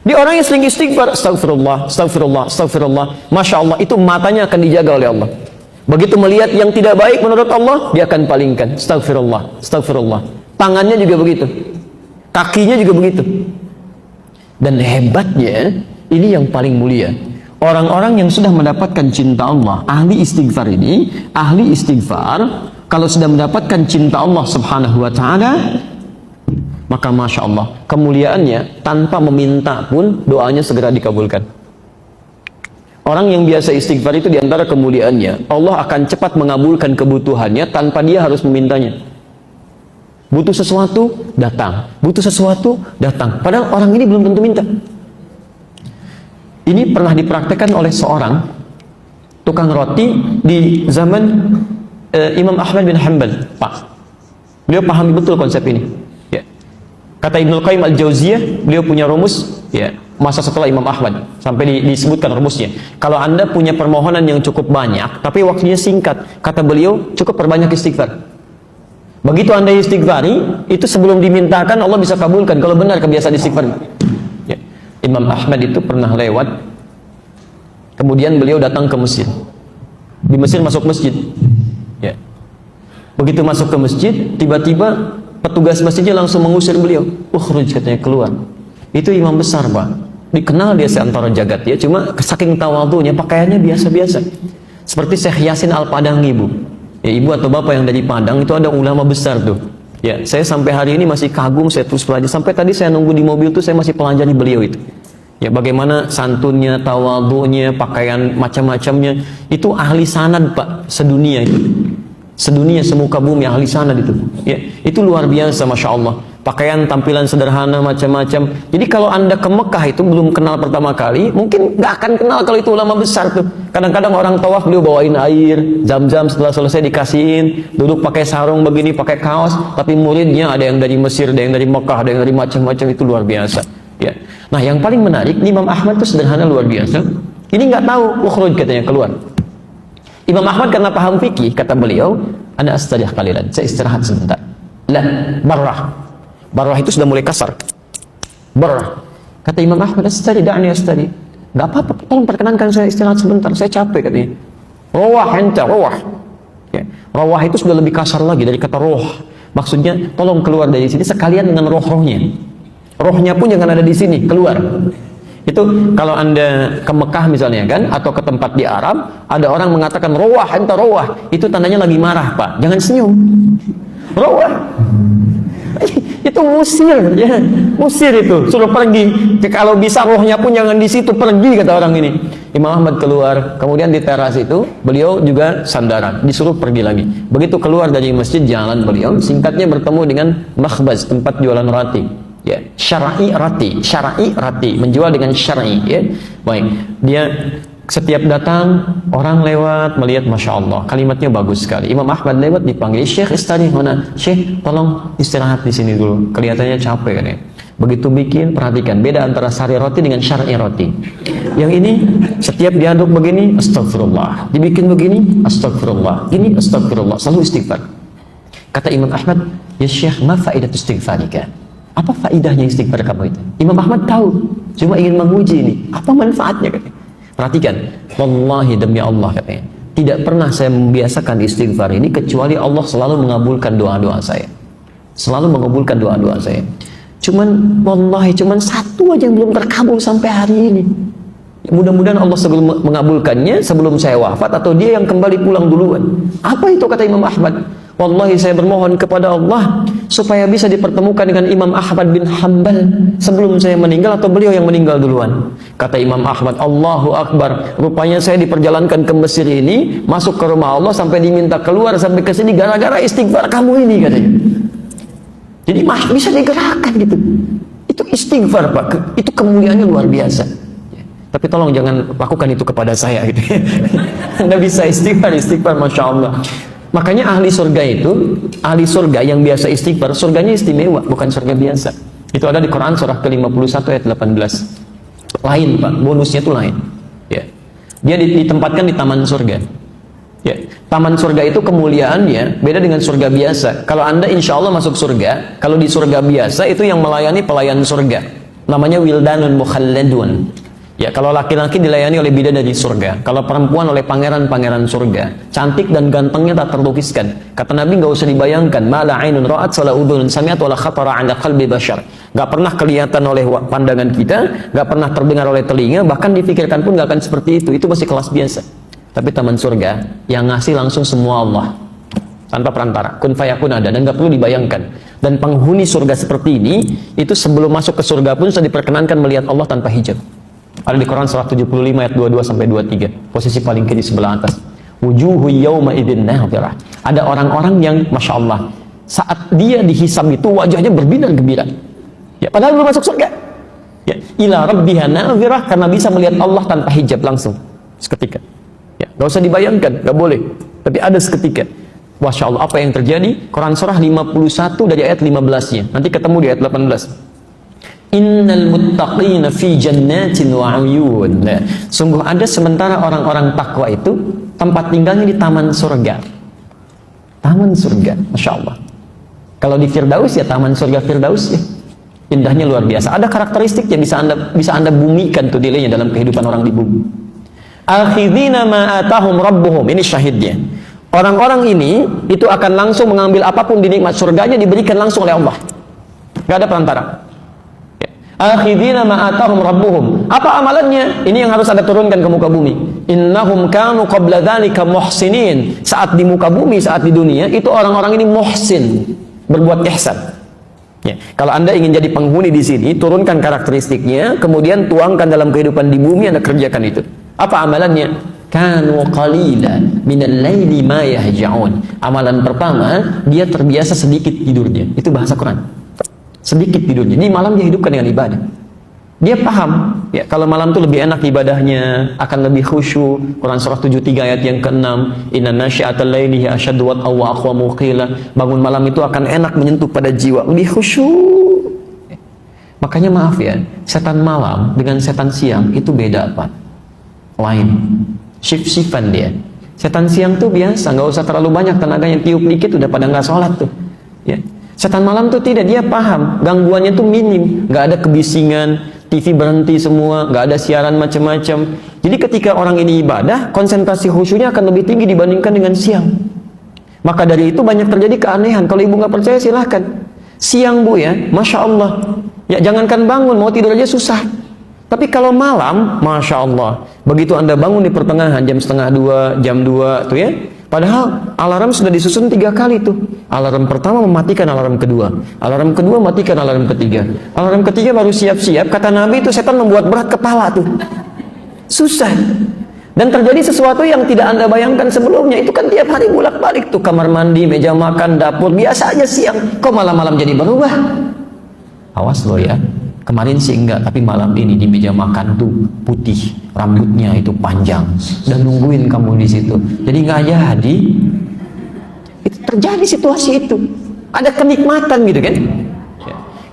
Dia orang yang sering istighfar, astagfirullah, astagfirullah, astagfirullah. Masya Allah, itu matanya akan dijaga oleh Allah. Begitu melihat yang tidak baik menurut Allah, dia akan palingkan. Astagfirullah, astagfirullah. Tangannya juga begitu. Kakinya juga begitu. Dan hebatnya, ini yang paling mulia. Orang-orang yang sudah mendapatkan cinta Allah, ahli istighfar ini, ahli istighfar, kalau sudah mendapatkan cinta Allah subhanahu wa ta'ala, maka Masya Allah, kemuliaannya tanpa meminta pun doanya segera dikabulkan. Orang yang biasa istighfar itu diantara kemuliaannya, Allah akan cepat mengabulkan kebutuhannya tanpa dia harus memintanya. Butuh sesuatu, datang. Butuh sesuatu, datang. Padahal orang ini belum tentu minta. Ini pernah dipraktekkan oleh seorang tukang roti di zaman Imam Ahmad bin Hanbal. Pak, beliau pahami betul konsep ini. Ya. Kata Ibnul Qayyim Al-Jauziyah, beliau punya rumus. Ya, masa setelah Imam Ahmad sampai disebutkan rumusnya. Kalau Anda punya permohonan yang cukup banyak, tapi waktunya singkat, kata beliau cukup perbanyak istighfar. Begitu Anda istighfari, itu sebelum dimintakan Allah bisa kabulkan kalau benar kebiasaan istighfar. Ya. Imam Ahmad itu pernah lewat, kemudian beliau datang ke Mesir. Di Mesir masuk masjid. Ya. Begitu masuk ke masjid, tiba-tiba petugas masjidnya langsung mengusir beliau. Ukhruj, katanya, keluar. Itu imam besar, Pak. Dikenal dia seantara jagat ya, cuma saking tawadhunya pakaiannya biasa-biasa. Seperti Syekh Yasin Al-Padangi, Bu. Ya, ibu atau bapak yang dari Padang itu ada ulama besar tuh. Ya, saya sampai hari ini masih kagum, saya terus pelajari. Sampai tadi saya nunggu di mobil tuh, saya masih pelajari beliau itu. Ya, bagaimana santunnya, tawadhunya, pakaian macam-macamnya. Itu ahli sanad, Pak, sedunia itu. Sedunia, semuka bumi, ahli sanad itu. Ya, itu luar biasa, Masya Allah. Pakaian, tampilan sederhana, macam-macam. Jadi kalau Anda ke Mekah itu belum kenal pertama kali, mungkin nggak akan kenal kalau itu ulama besar tuh. Kadang-kadang orang tawaf beliau bawain air, zam-zam, setelah selesai dikasihin, duduk pakai sarung begini, pakai kaos, tapi muridnya ada yang dari Mesir, ada yang dari Mekah, ada yang dari macam-macam, itu luar biasa. Ya. Nah, yang paling menarik, Imam Ahmad itu sederhana luar biasa. Ini nggak tahu, ukhruj, katanya, keluar. Imam Ahmad karena paham fikih, kata beliau, ana astarih qalilan, saya istirahat sebentar. Lah, barrah. Barrah itu sudah mulai kasar. Barrah. Kata Imam Ahmad, astari, da'ni astari. Gak apa-apa, tolong perkenankan saya istirahat sebentar, saya capek, katanya. Rawah enta, rawah. Ya. Rawah itu sudah lebih kasar lagi dari kata roh. Maksudnya, tolong keluar dari sini sekalian dengan roh-rohnya. Rohnya pun jangan ada di sini, keluar. Itu kalau Anda ke Mekah misalnya kan, atau ke tempat di Arab, ada orang mengatakan rawah enta, rawah. Itu tandanya lagi marah, Pak. Jangan senyum. Rawah. Itu musir, ya. Musir itu, suruh pergi. Kalau bisa rohnya pun jangan di situ, pergi, kata orang ini. Imam Ahmad keluar, kemudian di teras itu beliau juga sandaran, disuruh pergi lagi. Begitu keluar dari masjid, jalan beliau, singkatnya bertemu dengan makhbaz, tempat jualan roti. Ya, syar'i rati, menjual dengan syar'i. Ya, baik. Dia setiap datang, orang lewat, melihat, Masya Allah, kalimatnya bagus sekali. Imam Ahmad lewat, dipanggil, Syekh istirahat mana? Syekh, tolong istirahat di sini dulu. Kelihatannya capek kan ya. Begitu bikin, perhatikan, beda antara sari roti dengan syar'i roti. Yang ini, setiap diaduk begini, astagfirullah. Dibikin begini, astagfirullah. Ini astagfirullah, selalu istighfar. Kata Imam Ahmad, ya Syekh, ma faedah istighfarika? Apa faedahnya istighfar kamu itu? Imam Ahmad tahu, cuma ingin menguji ini. Apa manfaatnya, katanya? Perhatikan, wallahi demi Allah, katanya, tidak pernah saya membiasakan istighfar ini kecuali Allah selalu mengabulkan doa-doa saya. Selalu mengabulkan doa-doa saya. Cuman wallahi cuman satu aja yang belum terkabul sampai hari ini. Mudah-mudahan Allah sebelum mengabulkannya sebelum saya wafat atau dia yang kembali pulang duluan. Apa itu, kata Imam Ahmad? Wallahi saya bermohon kepada Allah supaya bisa dipertemukan dengan Imam Ahmad bin Hanbal sebelum saya meninggal atau beliau yang meninggal duluan. Kata Imam Ahmad, Allahu Akbar, rupanya saya diperjalankan ke Mesir ini, masuk ke rumah Allah sampai diminta keluar sampai ke sini gara-gara istighfar kamu ini, katanya. Jadi bisa digerakkan gitu. Itu istighfar, Pak. Itu kemuliaannya luar biasa. Tapi tolong jangan lakukan itu kepada saya gitu. Anda bisa istighfar, Masya Allah. Makanya ahli surga itu, ahli surga yang biasa istighfar, surganya istimewa, bukan surga biasa. Itu ada di Quran surah ke-51 ayat 18. Lain, Pak, bonusnya itu lain. Ya. Dia ditempatkan di taman surga. Ya. Taman surga itu kemuliaannya beda dengan surga biasa. Kalau Anda insya Allah masuk surga, kalau di surga biasa itu yang melayani pelayan surga. Namanya wildanun mukhalladun. Ya, kalau laki-laki dilayani oleh bidadari surga, kalau perempuan oleh pangeran-pangeran surga. Cantik dan gantengnya tak terlukiskan. Kata Nabi, nggak usah dibayangkan. Ma la ainun ra'at wala udhunun sami'at wala khatara 'ala qalbi bashar. Nggak pernah kelihatan oleh pandangan kita, nggak pernah terdengar oleh telinga, bahkan difikirkan pun nggak akan seperti itu. Itu masih kelas biasa. Tapi taman surga yang ngasih langsung semua Allah, tanpa perantara, kun fayakun ada, dan nggak perlu dibayangkan. Dan penghuni surga seperti ini, itu sebelum masuk ke surga pun sudah diperkenankan melihat Allah tanpa hijab. Ada di Quran surah 75 ayat 22 sampai 23, posisi paling kiri sebelah atas. Wujuhu yawma idzin nadhirah. Ada orang-orang yang masya Allah, saat dia dihisab itu wajahnya berbinar gembira. Ya, padahal belum masuk surga. Ya, ila rabbiha nadhirah, karena bisa melihat Allah tanpa hijab langsung seketika. Ya, nggak usah dibayangkan, nggak boleh. Tapi ada seketika. Masya Allah, apa yang terjadi? Quran surah 51 dari ayat 15-nya. Nanti ketemu di ayat 18. Innal muttaqina fi jannatin wa 'uyun. Sungguh ada sementara orang-orang takwa itu tempat tinggalnya di taman surga. Taman surga, Masya Allah. Kalau di Firdaus ya taman surga Firdaus ya. Indahnya luar biasa. Ada karakteristik yang bisa anda bumikan tuh nilainya dalam kehidupan orang di bumi. Akhidina ma atahum rabbuhum. Ini syahidnya. Orang-orang ini itu akan langsung mengambil apapun di nikmat surganya, diberikan langsung oleh Allah. Gak ada perantara. Akhidina ma atahum rabbuhum. Apa amalannya? Ini yang harus Anda turunkan ke muka bumi. Innahum kanu qabla dzalika muhsinin. Saat di muka bumi, saat di dunia, itu orang-orang ini muhsin, berbuat ihsan. Ya, kalau Anda ingin jadi penghuni di sini, turunkan karakteristiknya, kemudian tuangkan dalam kehidupan di bumi, Anda kerjakan itu. Apa amalannya? Kanu qalila minal laili ma yahja'un. Amalan pertama, dia terbiasa sedikit tidurnya. Itu bahasa Quran. Sedikit tidurnya. Jadi malam dia hidupkan dengan ibadah. Dia paham, ya, kalau malam itu lebih enak ibadahnya, akan lebih khusyuk. Quran surah 73 ayat yang ke-6, inna nasyi'atal laili asyaddu wat'a wa aqwamu qila. Bangun malam itu akan enak menyentuh pada jiwa, lebih khusyuk. Makanya maaf ya, setan malam dengan setan siang itu beda apa? Lain. Shift-shiftan dia. Setan siang tuh biasa, nggak usah terlalu banyak tenaganya, tiup dikit udah pada nggak sholat tuh. Ya. Setan malam tuh tidak, dia paham gangguannya tuh minim, nggak ada kebisingan, TV berhenti semua, nggak ada siaran macam-macam. Jadi ketika orang ini ibadah, konsentrasi khusyuknya akan lebih tinggi dibandingkan dengan siang. Maka dari itu banyak terjadi keanehan. Kalau ibu nggak percaya silahkan. Siang bu ya, masya Allah, ya jangankan bangun, mau tidur aja susah. Tapi kalau malam, masya Allah, begitu Anda bangun di pertengahan jam setengah 2, jam 2 tuh ya. Padahal alarm sudah disusun 3 kali tuh. Alarm pertama mematikan alarm kedua. Alarm kedua matikan alarm ketiga. Alarm ketiga baru siap-siap. Kata Nabi itu setan membuat berat kepala tuh. Susah. Dan terjadi sesuatu yang tidak Anda bayangkan sebelumnya. Itu kan tiap hari bolak-balik tuh. Kamar mandi, meja makan, dapur. Biasa aja siang. Kok malam-malam jadi berubah? Awas loh ya. Kemarin sih enggak, tapi malam ini di meja makan tuh putih, rambutnya itu panjang, dan nungguin kamu di situ. Jadi nggak jadi. Itu terjadi situasi itu. Ada kenikmatan gitu kan?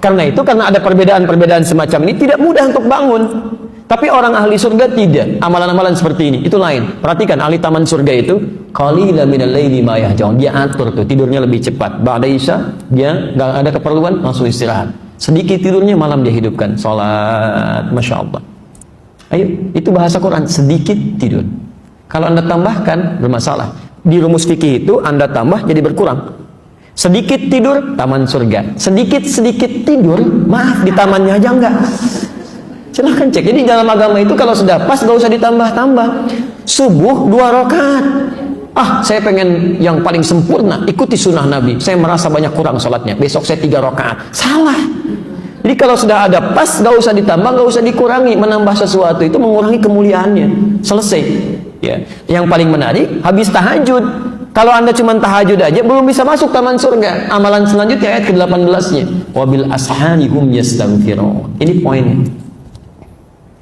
Karena itu, karena ada perbedaan-perbedaan semacam ini, tidak mudah untuk bangun. Tapi orang ahli surga tidak. Amalan-amalan seperti ini itu lain. Perhatikan ahli taman surga itu, qalilan minal laili ma yahja'un. Dia atur tuh tidurnya lebih cepat. Ba'da isya dia nggak ada keperluan, langsung istirahat. Sedikit tidurnya, malam dia hidupkan salat, masya Allah. Ayo, itu bahasa Quran, sedikit tidur. Kalau Anda tambahkan bermasalah. Di rumus fikih itu Anda tambah jadi berkurang. Sedikit tidur, taman surga. Sedikit tidur, maaf di tamannya aja enggak. Silahkan cek. Jadi dalam agama itu kalau sudah pas gak usah ditambah-tambah. Subuh 2 rakaat. Saya pengen yang paling sempurna, ikuti sunnah Nabi. Saya merasa banyak kurang sholatnya, besok saya 3 rakaat. Salah. Jadi kalau sudah ada pas, gak usah ditambah, gak usah dikurangi. Menambah sesuatu itu mengurangi kemuliaannya. Selesai. Ya. Yang paling menarik, habis tahajud. Kalau Anda cuma tahajud aja, belum bisa masuk taman surga. Amalan selanjutnya ayat ke-18-nya. Wabil ashari hum yastaghfirun. Ini poinnya.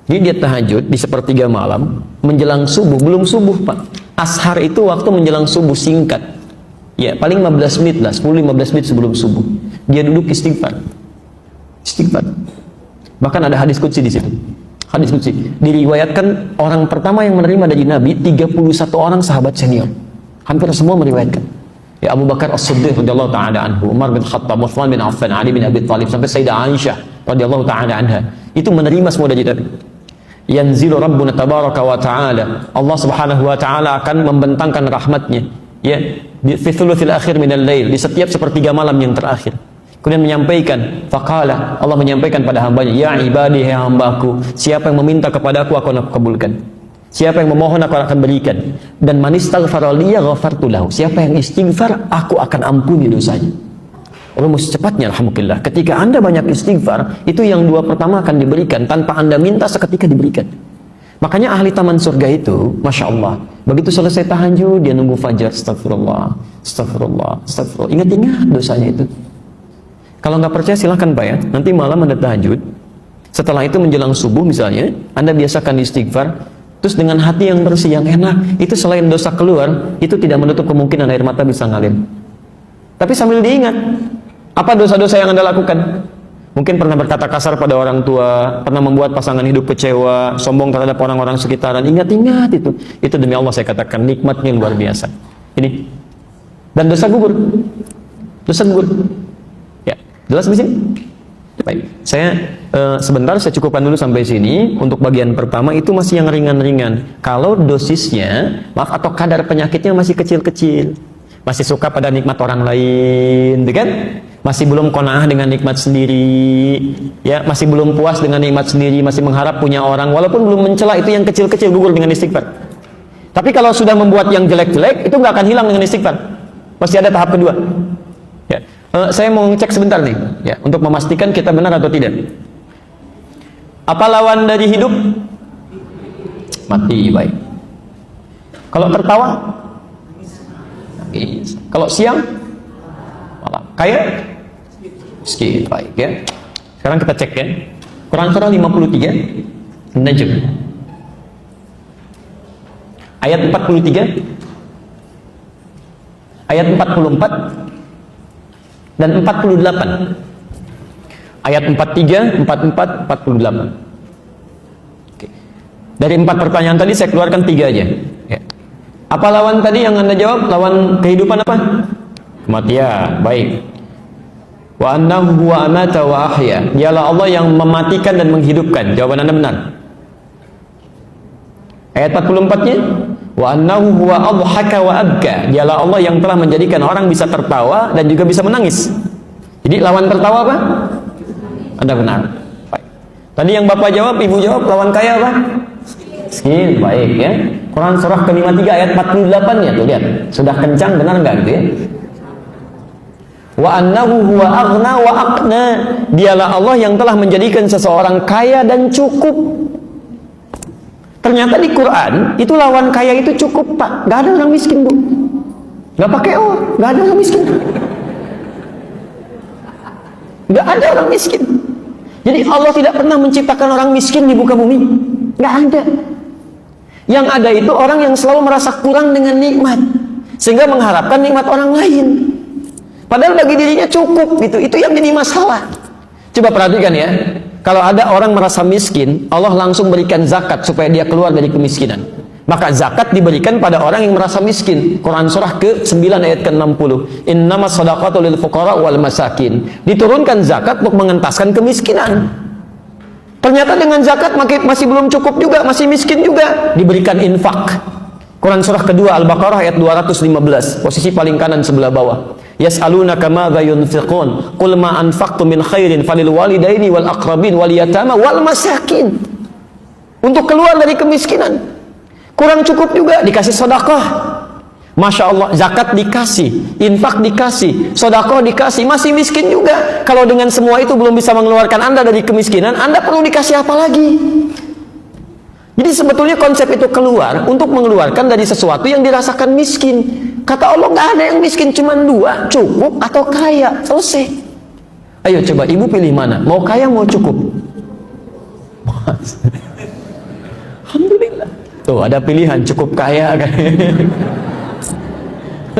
Jadi dia tahajud di sepertiga malam, menjelang subuh, belum subuh Pak. Ashar itu waktu menjelang subuh singkat. Ya, paling 15 menit lah, 10-15 menit sebelum subuh. Dia duduk istighfar. Istighfar. Bahkan ada hadis qudsi di situ. Hadis qudsi. Diriwayatkan orang pertama yang menerima dari Nabi 31 orang sahabat senior. Hampir semua meriwayatkan. Ya, Abu Bakar As-Siddiq radhiyallahu taala anhu, Umar bin Khattab, Utsman bin Affan, Ali bin Abi Thalib, sampai Sayyidah Aisyah radhiyallahu taala anha. itu menerima semua dari Nabi. Yanzilu Rabbuna tabaraka wa ta'ala, Allah subhanahu wa ta'ala akan membentangkan rahmatnya, ya, fi thuluthil akhir minal lail, di setiap sepertiga malam yang terakhir. Kemudian menyampaikan, faqala, Allah menyampaikan pada hambanya, ya ibadi, hai hambaku, siapa yang meminta kepadaku akan aku kabulkan, siapa yang memohon aku akan berikan, dan man istaghfara li ghafartu lahu, siapa yang istighfar aku akan ampuni dosanya. Rumus cepatnya, alhamdulillah, ketika Anda banyak istighfar, itu yang dua pertama akan diberikan tanpa Anda minta, seketika diberikan. Makanya ahli taman surga itu, Masya Allah, begitu selesai tahajud, dia nunggu fajar, astagfirullah, astagfirullah, astagfirullah, ingat-ingat dosanya itu. Kalau nggak percaya silahkan Pak ya, nanti malam Anda tahajud, setelah itu menjelang subuh misalnya, Anda biasakan istighfar, terus dengan hati yang bersih, yang enak, itu selain dosa keluar, itu tidak menutup kemungkinan air mata bisa ngalir. Tapi sambil diingat, apa dosa-dosa yang Anda lakukan? Mungkin pernah berkata kasar pada orang tua, pernah membuat pasangan hidup kecewa, sombong terhadap orang-orang sekitaran, ingat-ingat itu. Itu demi Allah saya katakan, nikmatnya luar biasa. Ini. Dan dosa gugur. Dosa gugur. Jelas di sini? Baik, saya sebentar saya cukupkan dulu sampai sini. Untuk bagian pertama itu masih yang ringan-ringan. Kalau dosisnya, maaf, atau kadar penyakitnya masih kecil-kecil, masih suka pada nikmat orang lain, kan? Masih belum qanaah dengan nikmat sendiri, ya, masih belum puas dengan nikmat sendiri, masih mengharap punya orang, walaupun belum mencela, itu yang kecil-kecil gugur dengan istighfar. Tapi kalau sudah membuat yang jelek-jelek, itu nggak akan hilang dengan istighfar. Pasti ada tahap kedua. Ya. Saya mau ngecek sebentar nih, ya, untuk memastikan kita benar atau tidak. Apa lawan dari hidup? Mati. Baik. Kalau tertawa? Nangis. Kalau siang? Malam. Kaya? Miskin. Baik ya. Sekarang kita cek ya. Quran surah 53 Najm ayat 43, ayat 44 dan 48. Ayat 43, 44, 48. Oke. Dari 4 pertanyaan tadi saya keluarkan 3 aja. Ya. Apa lawan tadi yang Anda jawab? Lawan kehidupan apa? Kematian. Baik. Wa annahu huwa amata wa ahya. Dialah Allah yang mematikan dan menghidupkan. Jawaban Anda benar. Ayat 44-nya, wa annahu huwa adhaka wa abka. Dialah Allah yang telah menjadikan orang bisa tertawa dan juga bisa menangis. Jadi lawan tertawa apa? Anda benar. Baik. Tadi yang Bapak jawab, Ibu jawab, lawan kaya apa? Miskin. Baik ya. Quran surah ke-53 ayat 48-nya tuh lihat. Sudah kencang, benar enggak gitu ya? Wa annahu huwa aghna wa aqna. Dialah Allah yang telah menjadikan seseorang kaya dan cukup. Ternyata di Quran itu lawan kaya itu cukup, Pak. Gak ada orang miskin, Bu. Gak pakai gak ada orang miskin. Gak ada orang miskin. Jadi Allah tidak pernah menciptakan orang miskin di muka bumi. Gak ada. Yang ada itu orang yang selalu merasa kurang dengan nikmat, sehingga mengharapkan nikmat orang lain. Padahal bagi dirinya cukup gitu. Itu yang jadi masalah. Coba perhatikan ya. Kalau ada orang merasa miskin, Allah langsung berikan zakat supaya dia keluar dari kemiskinan. Maka zakat diberikan pada orang yang merasa miskin. Quran surah ke-9 ayat ke-60. Innamas shadaqatu lil fuqara wal masakin. Diturunkan zakat untuk mengentaskan kemiskinan. Ternyata dengan zakat masih belum cukup juga, masih miskin juga. Diberikan infak. Quran surah kedua Al-Baqarah ayat 215, posisi paling kanan sebelah bawah. Yas'alunaka madza yunfiqun qul ma anfaqtum min khairin falil walidaini wal aqrabin wal yatama wal masakin. Untuk keluar dari kemiskinan. Kurang cukup juga dikasih sedekah. Masya Allah, zakat dikasih, infak dikasih, sedekah dikasih, masih miskin juga. Kalau dengan semua itu belum bisa mengeluarkan Anda dari kemiskinan, Anda perlu dikasih apa lagi? Jadi sebetulnya konsep itu keluar untuk mengeluarkan dari sesuatu yang dirasakan miskin. Kata Allah, nggak ada yang miskin, cuma 2, cukup atau kaya. Selesai. Ayo coba ibu pilih mana? Mau kaya, mau cukup? Alhamdulillah. Tuh ada pilihan, cukup kaya kan?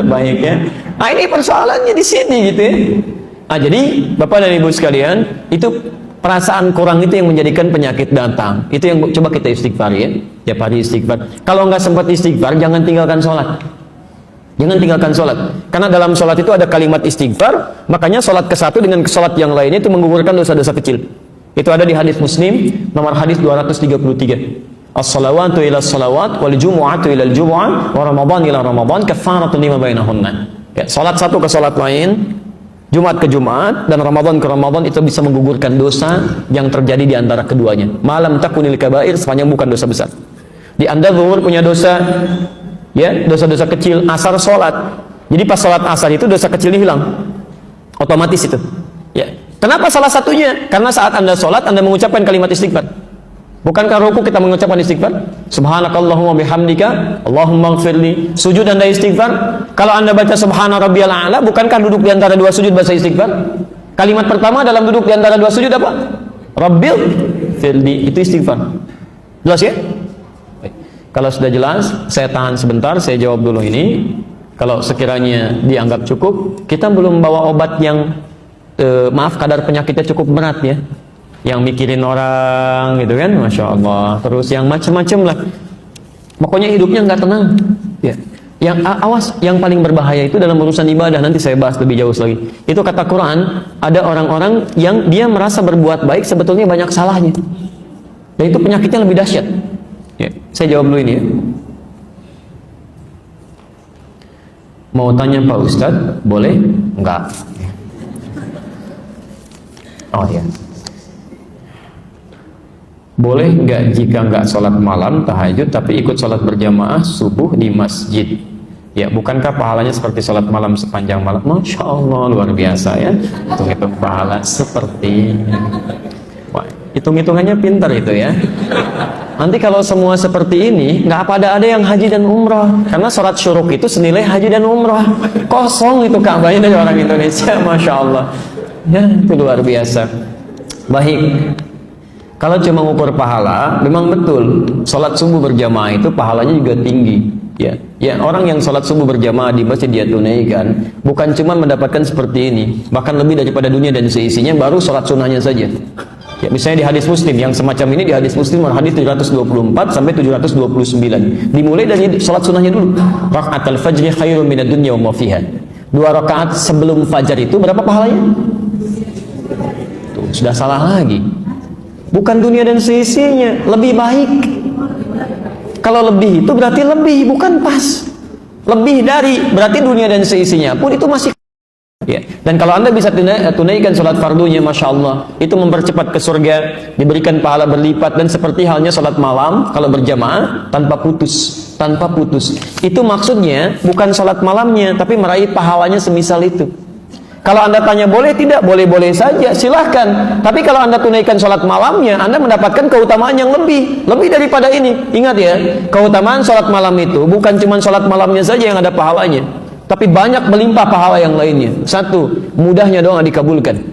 Baik ya. Nah ini persoalannya di sini gitu ya. Nah jadi Bapak dan Ibu sekalian, itu perasaan kurang itu yang menjadikan penyakit datang. Itu yang coba kita istighfar ya. Tiap hari istighfar. Kalau nggak sempat istighfar, jangan tinggalkan sholat. Jangan tinggalkan sholat. Karena dalam sholat itu ada kalimat istighfar. Makanya sholat ke satu dengan sholat yang lainnya itu menggugurkan dosa-dosa kecil. Itu ada di hadis Muslim nomor hadis 233. As-salawatu ila salawat wal jumu'atu ila al-jumu'ah wa ramadan ila ramadan kafaratun lima bainahunna. Ya, salat satu ke salat lain, Jumat ke Jumat dan Ramadan ke Ramadan itu bisa menggugurkan dosa yang terjadi di antara keduanya. Malam takunil kabair, sepanjang bukan dosa besar. Di Anda zuhur punya dosa, ya, dosa-dosa kecil, asar sholat. Jadi pas sholat asar itu dosa kecil hilang, otomatis itu. Ya. Kenapa salah satunya? Karena saat Anda sholat, Anda mengucapkan kalimat istighfar. Bukankah ruku kita mengucapkan istighfar? Subhanakallahumma bihamdika, Allahumma gfirli. Sujud Anda istighfar. Kalau Anda baca subhana rabbiyal a'la, bukankah duduk di antara dua sujud bahasa istighfar? Kalimat pertama dalam duduk di antara dua sujud apa? Rabbil firli, itu istighfar. Jelas ya? Baik. Kalau sudah jelas, saya tahan sebentar, saya jawab dulu ini. Kalau sekiranya dianggap cukup, kita belum bawa obat yang maaf, kadar penyakitnya cukup berat ya, yang mikirin orang gitu kan, Masya Allah, terus yang macam-macam lah, pokoknya hidupnya nggak tenang ya. Yang awas, yang paling berbahaya itu dalam urusan ibadah, nanti saya bahas lebih jauh lagi. Itu kata Quran, ada orang-orang yang dia merasa berbuat baik, sebetulnya banyak salahnya, dan itu penyakitnya lebih dahsyat ya. Saya jawab dulu ini ya. Mau tanya Pak Ustadz, boleh? Enggak. Oh ya, boleh nggak jika nggak sholat malam tahajud tapi ikut sholat berjamaah subuh di masjid? Ya, bukankah pahalanya seperti sholat malam sepanjang malam? Masya Allah, luar biasa ya. Hitung-hitung pahala seperti, wah, hitung-hitungannya pintar itu ya. Nanti kalau semua seperti ini, nggak ada yang haji dan umrah, karena sholat syuruk itu senilai haji dan umrah. Kosong itu Ka'bahnya dari orang Indonesia, Masya Allah. Ya, itu luar biasa. Baik, kalau cuma ngukur pahala, memang betul sholat subuh berjamaah itu pahalanya juga tinggi. Ya, ya, orang yang sholat subuh berjamaah di masjid dia tunaikan, bukan cuma mendapatkan seperti ini, bahkan lebih daripada dunia dan seisinya, baru sholat sunnahnya saja. Ya, misalnya di hadis Muslim yang semacam ini, di hadis Muslim hadis 724 sampai 729, dimulai dari sholat sunnahnya dulu. Raka'atul fajri khairun minad dunya wa ma fiha. 2 rakaat sebelum fajar itu berapa pahalanya? Tuh, sudah salah lagi. Bukan dunia dan seisinya, lebih baik. Kalau lebih itu berarti lebih, bukan pas. Lebih dari, berarti dunia dan seisinya pun itu masih ya. Dan kalau Anda bisa tunaikan sholat fardunya, Masya Allah, itu mempercepat ke surga, diberikan pahala berlipat, dan seperti halnya sholat malam kalau berjamaah tanpa putus. Tanpa putus. Itu maksudnya bukan sholat malamnya, tapi meraih pahalanya semisal itu. Kalau Anda tanya boleh tidak? Boleh-boleh saja, silahkan. Tapi kalau Anda tunaikan sholat malamnya, Anda mendapatkan keutamaan yang lebih daripada ini. Ingat ya, keutamaan sholat malam itu bukan cuma sholat malamnya saja yang ada pahalanya, tapi banyak melimpah pahala yang lainnya. Satu, mudahnya doa dikabulkan.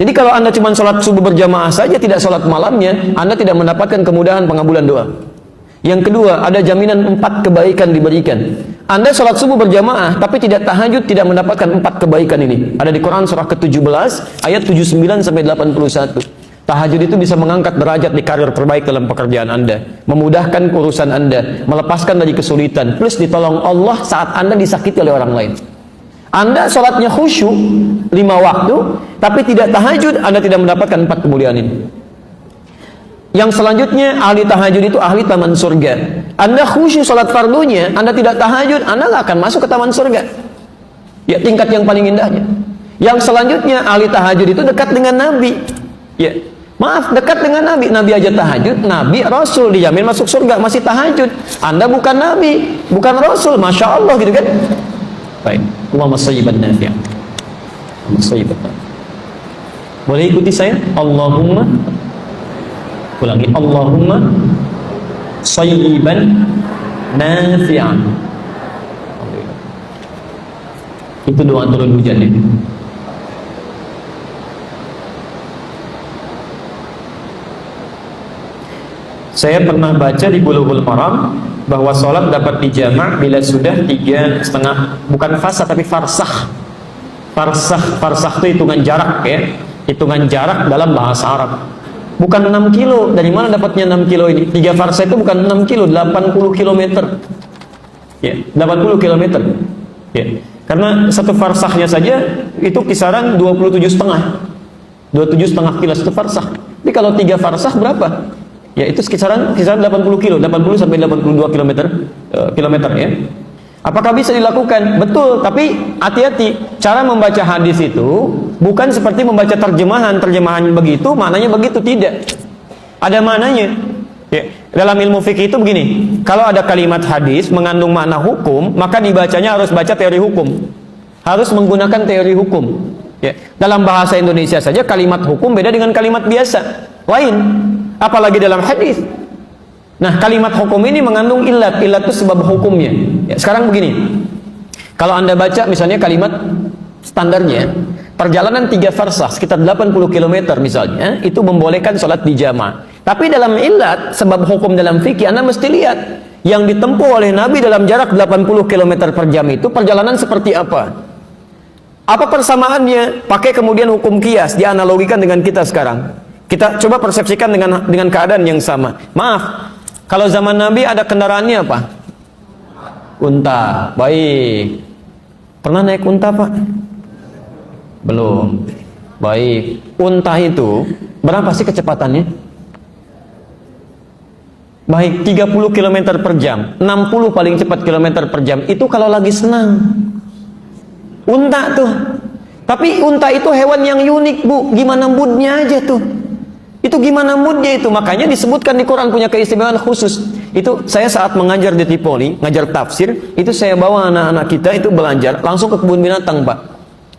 Jadi kalau Anda cuma sholat subuh berjamaah saja, tidak sholat malamnya, Anda tidak mendapatkan kemudahan pengabulan doa. Yang kedua, ada jaminan 4 kebaikan diberikan. Anda sholat subuh berjamaah tapi tidak tahajud, tidak mendapatkan 4 kebaikan ini. Ada di Quran surah ke-17 ayat 79 sampai 81. Tahajud itu bisa mengangkat derajat di karir terbaik dalam pekerjaan Anda, memudahkan urusan Anda, melepaskan dari kesulitan, plus ditolong Allah saat Anda disakiti oleh orang lain. Anda sholatnya khusyuk 5 waktu tapi tidak tahajud, Anda tidak mendapatkan 4 kemuliaan ini. Yang selanjutnya, ahli tahajud itu ahli taman surga. Anda khusyuk sholat fardunya, Anda tidak tahajud, Anda nggak akan masuk ke taman surga. Ya, tingkat yang paling indahnya. Yang selanjutnya, ahli tahajud itu dekat dengan Nabi. Ya, maaf, dekat dengan Nabi. Nabi aja tahajud, Nabi, Rasul, dijamin masuk surga, masih tahajud. Anda bukan Nabi, bukan Rasul, Masya Allah gitu kan. Baik, Allahumma sayyiban nafi'an. Allahumma sayyiban nafi'an. Boleh ikuti saya? Allahumma, ulangi, Allahumma sayyiban nafi'an. Itu doa turun hujan ini. Saya pernah baca di Bulughul Maram bahwa sholat dapat dijamak bila sudah 3,5, bukan fasa tapi farsakh. Farsakh itu hitungan jarak ya, hitungan jarak dalam bahasa Arab. Bukan 6 kilo, dari mana dapatnya 6 kilo ini? 3 farsakh itu bukan 6 kilo, 80 kilometer. Ya, 80 kilometer. Ya, karena satu farsakhnya saja itu kisaran 27,5 kilo satu farsakh. Tapi kalau 3 farsah berapa? Ya itu kisaran 80 kilo, 80 sampai 82 kilometer ya. Apakah bisa dilakukan? Betul, tapi hati-hati. Cara membaca hadis itu bukan seperti membaca terjemahan begitu, maknanya begitu, tidak. Ada maknanya. Ya. Dalam ilmu fikih itu begini, kalau ada kalimat hadis mengandung makna hukum, maka dibacanya harus baca teori hukum. Harus menggunakan teori hukum. Ya. Dalam bahasa Indonesia saja kalimat hukum beda dengan kalimat biasa. Lain. Apalagi dalam hadis. Nah, kalimat hukum ini mengandung ilat. Ilat itu sebab hukumnya. Ya, sekarang begini. Kalau Anda baca misalnya kalimat standarnya, perjalanan 3 farsah sekitar 80 km misalnya, itu membolehkan sholat di jamaah. Tapi dalam ilat, sebab hukum dalam fikih, Anda mesti lihat yang ditempuh oleh Nabi dalam jarak 80 km per jam itu perjalanan seperti apa? Apa persamaannya? Pakai kemudian hukum kias, dianalogikan dengan kita sekarang. Kita coba persepsikan dengan keadaan yang sama. Maaf, kalau zaman Nabi ada kendaraannya apa? Unta. Baik. Pernah naik unta, Pak? Belum. Baik. Unta itu berapa sih kecepatannya? Baik, 30 km per jam. 60 paling cepat kilometer per jam. Itu kalau lagi senang. Unta tuh. Tapi unta itu hewan yang unik, Bu. Gimana moodnya aja tuh. Itu gimana moodnya itu. Makanya disebutkan di Quran punya keistimewaan khusus. Itu saya saat mengajar di Tripoli, ngajar tafsir, itu saya bawa anak-anak kita itu belajar langsung ke kebun binatang, Pak.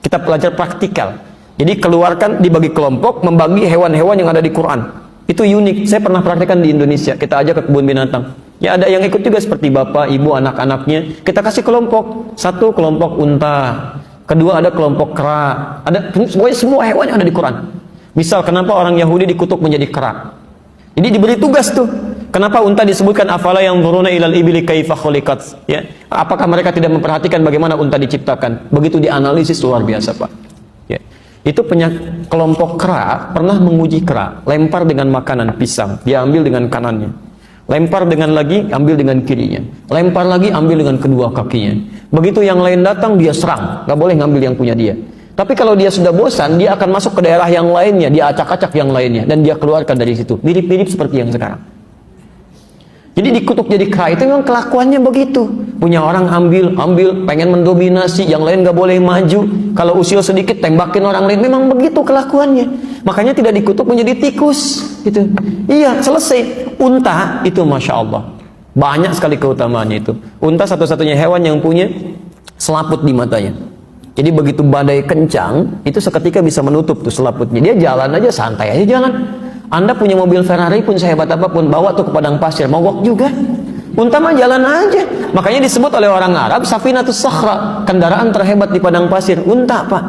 Kita belajar praktikal. Jadi keluarkan, dibagi kelompok, membagi hewan-hewan yang ada di Quran. Itu unik. Saya pernah praktekkan di Indonesia. Kita ajak ke kebun binatang. Ya ada yang ikut juga seperti bapak, ibu, anak-anaknya. Kita kasih kelompok. Satu kelompok unta. Kedua ada kelompok kera. Ada semua hewan yang ada di Quran. Misal kenapa orang Yahudi dikutuk menjadi kera. Jadi diberi tugas tuh. Kenapa unta disebutkan afala yang turuna ilal ibili kaifa khuliqat? Ya. Apakah mereka tidak memperhatikan bagaimana unta diciptakan? Begitu dianalisis luar biasa, Pak. Ya. Itu kelompok kera pernah menguji kera, lempar dengan makanan pisang, dia ambil dengan kanannya. Lempar dengan lagi, ambil dengan kirinya. Lempar lagi, ambil dengan kedua kakinya. Begitu yang lain datang, dia serang. Gak boleh ngambil yang punya dia. Tapi kalau dia sudah bosan, dia akan masuk ke daerah yang lainnya, dia acak-acak yang lainnya, dan dia keluarkan dari situ. Mirip-mirip seperti yang sekarang. Jadi dikutuk jadi kera itu memang kelakuannya begitu. Punya orang ambil, pengen mendominasi, yang lain gak boleh maju. Kalau usil sedikit, tembakin orang lain. Memang begitu kelakuannya. Makanya tidak dikutuk menjadi tikus. Gitu. Iya, selesai. Unta itu Masya Allah. Banyak sekali keutamaannya itu. Unta satu-satunya hewan yang punya selaput di matanya. Jadi begitu badai kencang, itu seketika bisa menutup tuh selaputnya. Dia jalan aja, santai aja jalan. Anda punya mobil Ferrari pun sehebat apapun, bawa tuh ke padang pasir, mogok juga. Unta mah jalan aja. Makanya disebut oleh orang Arab, Safinatus Sakhra, kendaraan terhebat di padang pasir. Unta, Pak.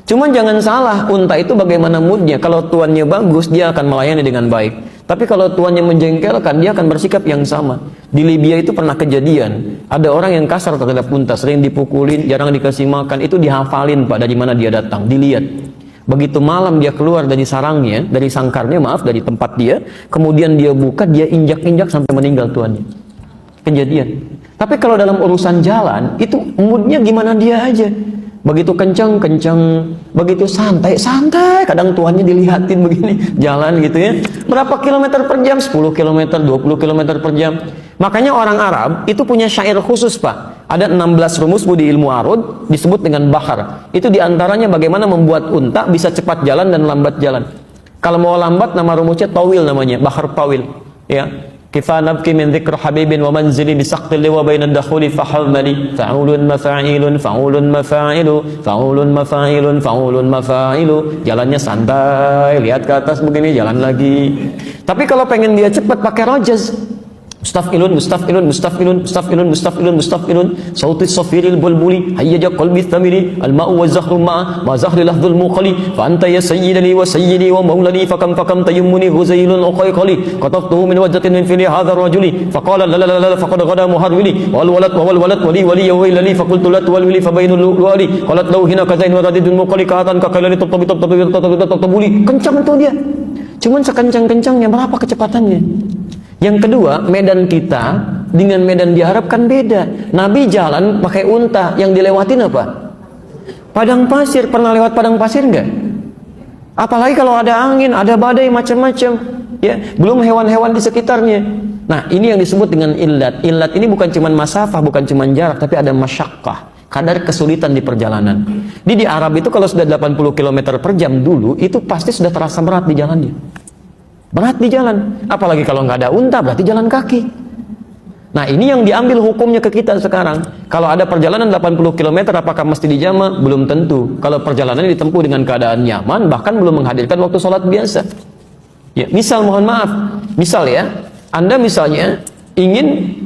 Cuman jangan salah, unta itu bagaimana moodnya. Kalau tuannya bagus, dia akan melayani dengan baik. Tapi kalau tuannya menjengkelkan, dia akan bersikap yang sama. Di Libya itu pernah kejadian, ada orang yang kasar terhadap unta, sering dipukulin, jarang dikasih makan. Itu dihafalin, Pak, dari mana dia datang, dilihat. Begitu malam dia keluar dari sarangnya, dari sangkarnya, dari tempat dia, kemudian dia buka, dia injak-injak sampai meninggal tuannya. Kejadian. Tapi kalau dalam urusan jalan, itu moodnya gimana dia aja. Begitu kencang, begitu santai, kadang tuannya dilihatin begini, jalan gitu ya. Berapa kilometer per jam? 10 kilometer, 20 kilometer per jam. Makanya orang Arab itu punya syair khusus, Pak. Ada 16 rumus di ilmu arud, disebut dengan bahar. Itu diantaranya bagaimana membuat unta bisa cepat jalan dan lambat jalan. Kalau mau lambat, nama rumusnya tawil namanya, bahar tawil. Ya. Kifa nabki min dzikr habibin wa manzili bi saqtil wa bainad dakhuli fahamali fa'ulun mafa'ilun fa'ulun mafa'ilu fa'ulun mafa'ilun fa'ulun mafa'ilu. Jalannya santai, lihat ke atas begini, jalan lagi. Tapi kalau pengen dia cepat pakai rajaz. Mustafilun, mustafilun, mustafilun, mustafilun, mustafilun, mustafilun. Sauti safiril bulbuli, hayyaja qalbi thamiri, al-ma'u wa zahru ma'a, ma zahri lahdul muqali, fa anta ya sayyidani wa sayyidi wa maulani, fakam tayammuni huzailun uqayqali, qataftuhu min wajhatin min fili hadha rajuli, faqala la la la la faqad ghada muharwili, wal walad wali wali wailali, faqultu la tuwalwili fa bainul luwali, qalat law hina kazain wa radidun muqali ka'atan ka kalani tatabuli. Kencang tuh dia. Cuman sekencang-kencangnya berapa kecepatannya? Yang kedua, medan kita dengan medan diharapkan beda. Nabi jalan pakai unta, yang dilewatin apa? Padang pasir. Pernah lewat padang pasir enggak? Apalagi kalau ada angin, ada badai macam-macam, ya, belum hewan-hewan di sekitarnya. Nah, ini yang disebut dengan illat. Illat ini bukan cuma masafah, bukan cuma jarak, tapi ada masyaqqah, kadar kesulitan di perjalanan. Di Arab itu kalau sudah 80 km per jam dulu, itu pasti sudah terasa berat di jalannya. Berat di jalan. Apalagi kalau nggak ada unta, berarti jalan kaki. Nah, ini yang diambil hukumnya ke kita sekarang. Kalau ada perjalanan 80 km, apakah mesti dijama? Belum tentu. Kalau perjalanannya ditempuh dengan keadaan nyaman, bahkan belum menghadirkan waktu sholat biasa. Ya, misal, mohon maaf, misal ya, Anda misalnya ingin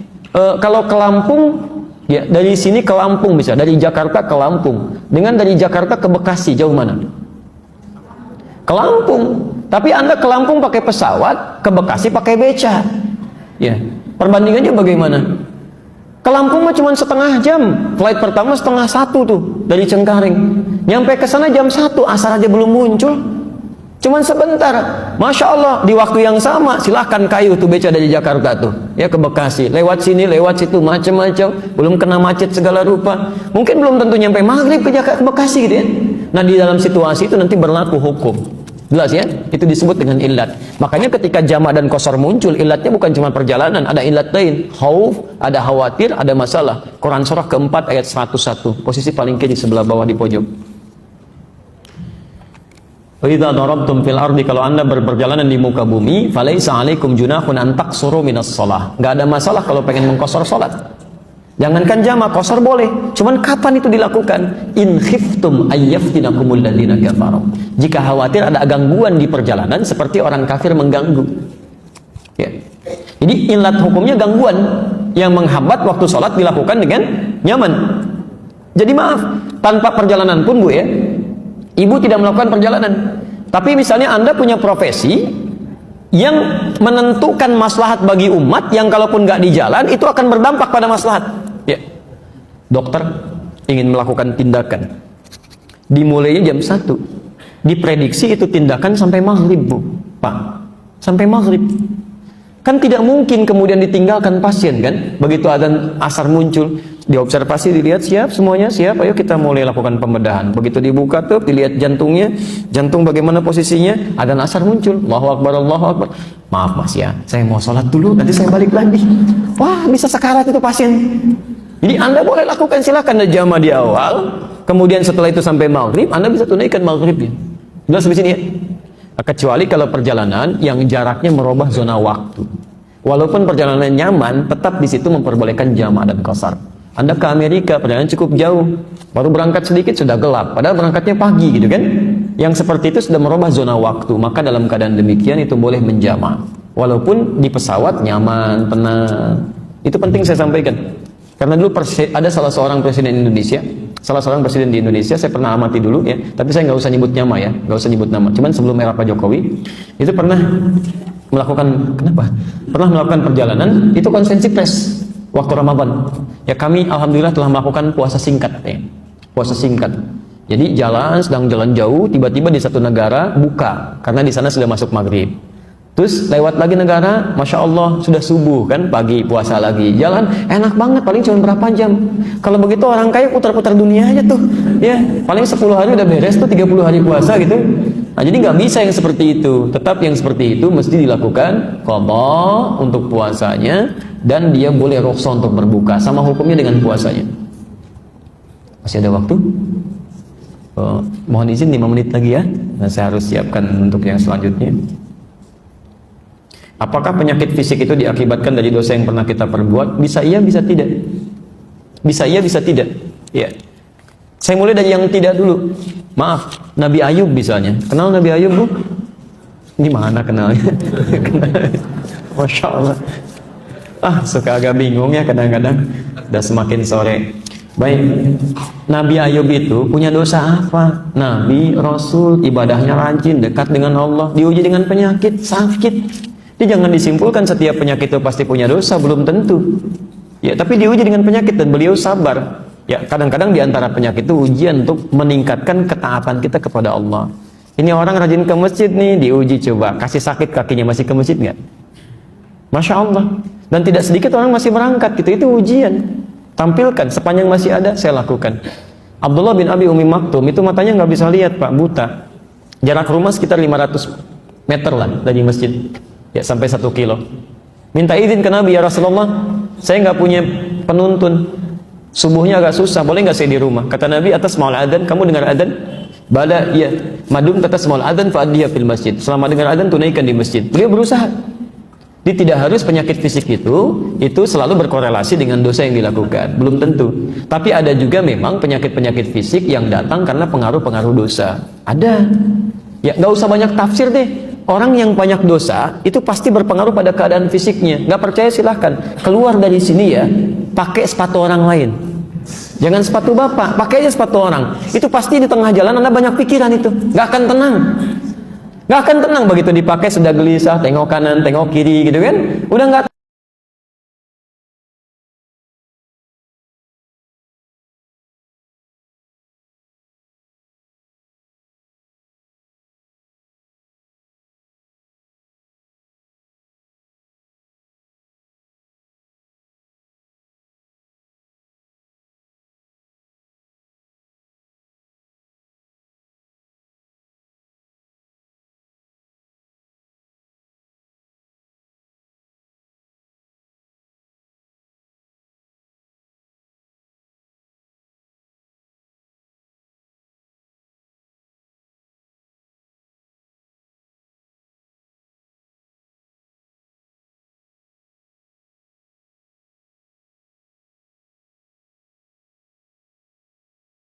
kalau ke Lampung, ya, dari sini ke Lampung, bisa dari Jakarta ke Lampung, dengan dari Jakarta ke Bekasi, jauh mana? Ke Lampung. Tapi Anda ke Lampung pakai pesawat, ke Bekasi pakai beca. Ya, perbandingannya bagaimana? Ke Lampung mah cuma setengah jam. Flight pertama setengah satu tuh dari Cengkareng. Nyampe ke sana jam 1, asar aja belum muncul. Cuman sebentar. Masya Allah, di waktu yang sama silahkan kayu tuh beca dari Jakarta tuh, ya, ke Bekasi. Lewat sini, lewat situ, macam-macam. Belum kena macet segala rupa. Mungkin belum tentu nyampe maghrib ke Jakarta, ke Bekasi gitu ya. Nah, di dalam situasi itu nanti berlaku hukum. Jelas ya? Itu disebut dengan illat. Makanya ketika jama' dan qasar muncul, illatnya bukan cuma perjalanan, ada illat lain. Khauf, ada khawatir, ada masalah. Quran surah keempat ayat 101, posisi paling kiri sebelah bawah di pojok. Wa idza darabtum fil ardi, kalau Anda berperjalanan di muka bumi, falaisa 'alaikum junahun an taqsuru minas shalah. Enggak ada masalah kalau pengen mengqasar salat. Jangankan jama', qasar boleh. Cuman kapan itu dilakukan? In khiftum ayyaftinakumul ladzina kafaru. Jika khawatir ada gangguan di perjalanan seperti orang kafir mengganggu. Ya. Jadi illat hukumnya gangguan yang menghambat waktu sholat dilakukan dengan nyaman. Jadi maaf, tanpa perjalanan pun Bu ya, Ibu tidak melakukan perjalanan. Tapi misalnya Anda punya profesi yang menentukan maslahat bagi umat, yang kalaupun nggak di jalan itu akan berdampak pada maslahat. Ya, dokter ingin melakukan tindakan, dimulainya jam 1, diprediksi itu tindakan sampai maghrib Bu, Pak, sampai maghrib. Kan tidak mungkin kemudian ditinggalkan pasien kan? Begitu adzan asar muncul, diobservasi, dilihat siap semuanya, siap, ayo kita mulai lakukan pembedahan. Begitu dibuka tuh, dilihat jantungnya, jantung bagaimana posisinya, adzan asar muncul, Allahu Akbar, Allahu Akbar. Maaf Mas ya, saya mau sholat dulu, nanti saya balik lagi. Wah, bisa sekarat itu pasien. Jadi Anda boleh lakukan, silakan jama' di awal, kemudian setelah itu sampai maghrib, Anda bisa tunaikan maghribnya. Jelas di sini ya? Kecuali kalau perjalanan yang jaraknya merubah zona waktu. Walaupun perjalanan nyaman, tetap di situ memperbolehkan jama' dan qasar. Anda ke Amerika, perjalanan cukup jauh, baru berangkat sedikit sudah gelap, padahal berangkatnya pagi gitu kan. Yang seperti itu sudah merubah zona waktu, maka dalam keadaan demikian itu boleh menjama'. Walaupun di pesawat nyaman, tenang. Itu penting saya sampaikan. Karena dulu ada salah seorang presiden Indonesia, saya pernah amati dulu ya, tapi saya nggak usah nyebut nama ya, nggak usah nyebut nama. Cuman sebelum era Pak Jokowi, itu pernah melakukan, pernah melakukan perjalanan, itu konferensi pers waktu Ramadan. Ya, kami alhamdulillah telah melakukan puasa singkat ya, puasa singkat. Jadi sedang jalan jauh, tiba-tiba di satu negara buka, karena di sana sudah masuk maghrib. Terus lewat lagi negara, Masya Allah sudah subuh kan, pagi puasa lagi, jalan enak banget, paling cuma berapa jam. Kalau begitu orang kaya putar-putar dunia aja tuh ya, paling 10 hari udah beres tuh, 30 hari puasa gitu. Nah, jadi nggak bisa yang seperti itu. Tetap yang seperti itu mesti dilakukan qadha untuk puasanya, dan dia boleh rukhsah untuk berbuka, sama hukumnya dengan puasanya. Masih ada waktu? Mohon izin 5 menit lagi ya, nah, saya harus siapkan untuk yang selanjutnya. Apakah penyakit fisik itu diakibatkan dari dosa yang pernah kita perbuat? Bisa iya, bisa tidak. Bisa iya, bisa tidak. Ya. Saya mulai dari yang tidak dulu. Maaf, Nabi Ayub misalnya. Kenal Nabi Ayub, Bu? Ini mana kenalnya? Masya Allah. Suka agak bingung ya kadang-kadang. Udah semakin sore. Baik, Nabi Ayub itu punya dosa apa? Nabi, Rasul, ibadahnya rajin, dekat dengan Allah, diuji dengan penyakit, sakit. Jadi jangan disimpulkan setiap penyakit itu pasti punya dosa, belum tentu. Ya, tapi diuji dengan penyakit dan beliau sabar. Ya, kadang-kadang di antara penyakit itu ujian untuk meningkatkan ketaatan kita kepada Allah. Ini orang rajin ke masjid nih, diuji coba, kasih sakit kakinya, masih ke masjid nggak? Masya Allah. Dan tidak sedikit orang masih berangkat gitu, itu ujian. Tampilkan, sepanjang masih ada, saya lakukan. Abdullah bin Abi Umi Maktum itu matanya nggak bisa lihat Pak, buta. Jarak rumah sekitar 500 meter lah dari masjid, ya sampai 1 kilo. Minta izin ke Nabi, ya Rasulullah, saya nggak punya penuntun, subuhnya agak susah, boleh nggak saya di rumah? Kata Nabi, atas maul adzan, kamu dengar adzan? Bala, iya. Madum atas maul adzan fa'adhiya fil masjid. Selama dengar adzan tunaikan di masjid. Beliau berusaha. Jadi tidak harus penyakit fisik itu selalu berkorelasi dengan dosa yang dilakukan, belum tentu. Tapi ada juga memang penyakit-penyakit fisik yang datang karena pengaruh-pengaruh dosa. Ada. Ya nggak usah banyak tafsir deh. Orang yang banyak dosa itu pasti berpengaruh pada keadaan fisiknya. Nggak percaya silahkan keluar dari sini ya, pakai sepatu orang lain. Jangan sepatu bapak, pakai aja sepatu orang. Itu pasti di tengah jalan Anda banyak pikiran itu, nggak akan tenang. Nggak akan tenang begitu dipakai, sudah gelisah, tengok kanan, tengok kiri gitu kan. Udah nggak